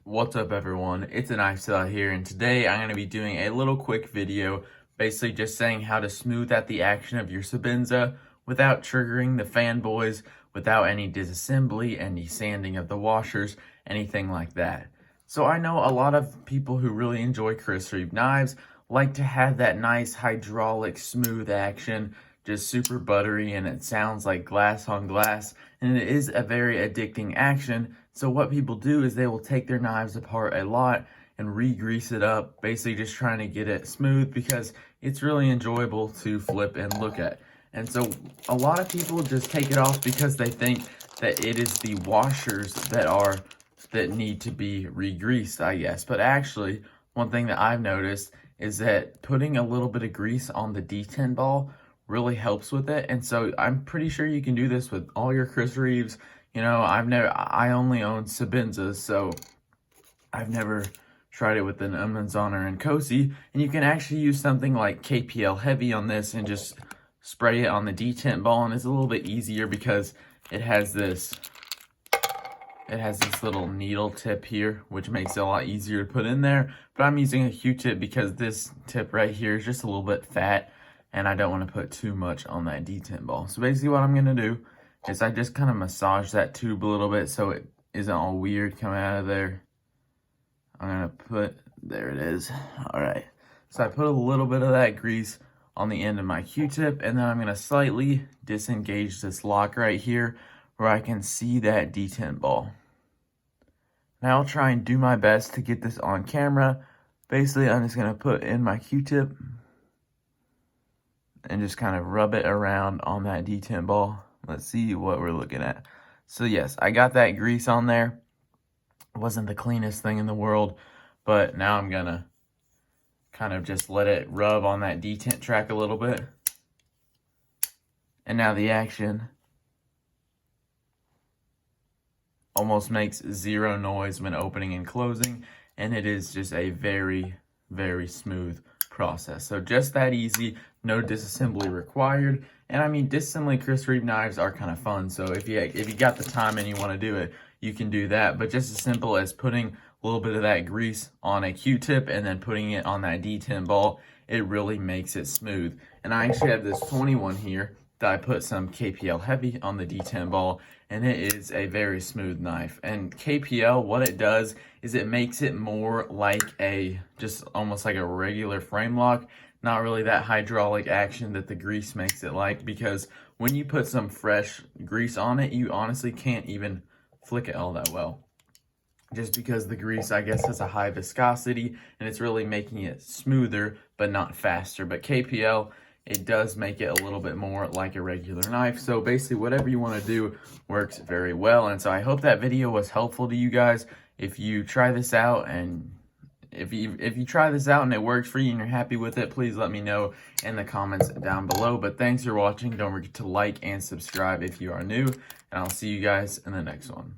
What's up everyone, it's a Knife Seller here, and today I'm going to be doing a little quick video basically just saying how to smooth out the action of your Sebenza without triggering the fanboys, without any disassembly, any sanding of the washers, anything like that. So I know a lot of people who really enjoy Chris Reeve knives like to have that nice hydraulic smooth action, just super buttery, and it sounds like glass on glass, and it is a very addicting action. So what people do is they will take their knives apart a lot and re-grease it up, basically just trying to get it smooth because it's really enjoyable to flip and look at. And so a lot of people just take it off because they think that it is the washers that need to be re-greased, I guess. But actually, one thing that I've noticed is that putting a little bit of grease on the detent ball really helps with it. And so I'm pretty sure you can do this with all your Chris Reeves. You know, I only own Sebenzas, so I've never tried it with an Ummanzoner and Cosi. And you can actually use something like KPL Heavy on this and just spray it on the detent ball, and it's a little bit easier because it has this little needle tip here, which makes it a lot easier to put in there. But I'm using a Q-tip because this tip right here is just a little bit fat, and I don't want to put too much on that detent ball. So basically what I'm going to do is I just kind of massage that tube a little bit so it isn't all weird coming out of there. I'm going to put, there it is. All right. So I put a little bit of that grease on the end of my Q-tip, and then I'm going to slightly disengage this lock right here where I can see that detent ball. Now I'll try and do my best to get this on camera. Basically, I'm just going to put in my Q-tip and just kind of rub it around on that detent ball. Let's see what we're looking at. So yes, I got that grease on there. It wasn't the cleanest thing in the world, but now I'm going to kind of just let it rub on that detent track a little bit. And now the action almost makes zero noise when opening and closing, and it is just a very, very smooth process. So just that easy, no disassembly required. And I mean, disassembling Chris Reeve knives are kind of fun, so if you got the time and you want to do it, you can do that. But just as simple as putting a little bit of that grease on a Q-tip and then putting it on that detent ball, it really makes it smooth. And I actually have this 21 here that I put some KPL Heavy on the detent ball, and it is a very smooth knife. And KPL, what it does is it makes it more like just almost like a regular frame lock, not really that hydraulic action that the grease makes it like, because when you put some fresh grease on it, you honestly can't even flick it all that well. Just because the grease, I guess, has a high viscosity, and it's really making it smoother, but not faster. But KPL, it does make it a little bit more like a regular knife. So basically whatever you want to do works very well. And so I hope that video was helpful to you guys. If you try this out and if you try this out and it works for you and you're happy with it, please let me know in the comments down below. But thanks for watching. Don't forget to like and subscribe if you are new, and I'll see you guys in the next one.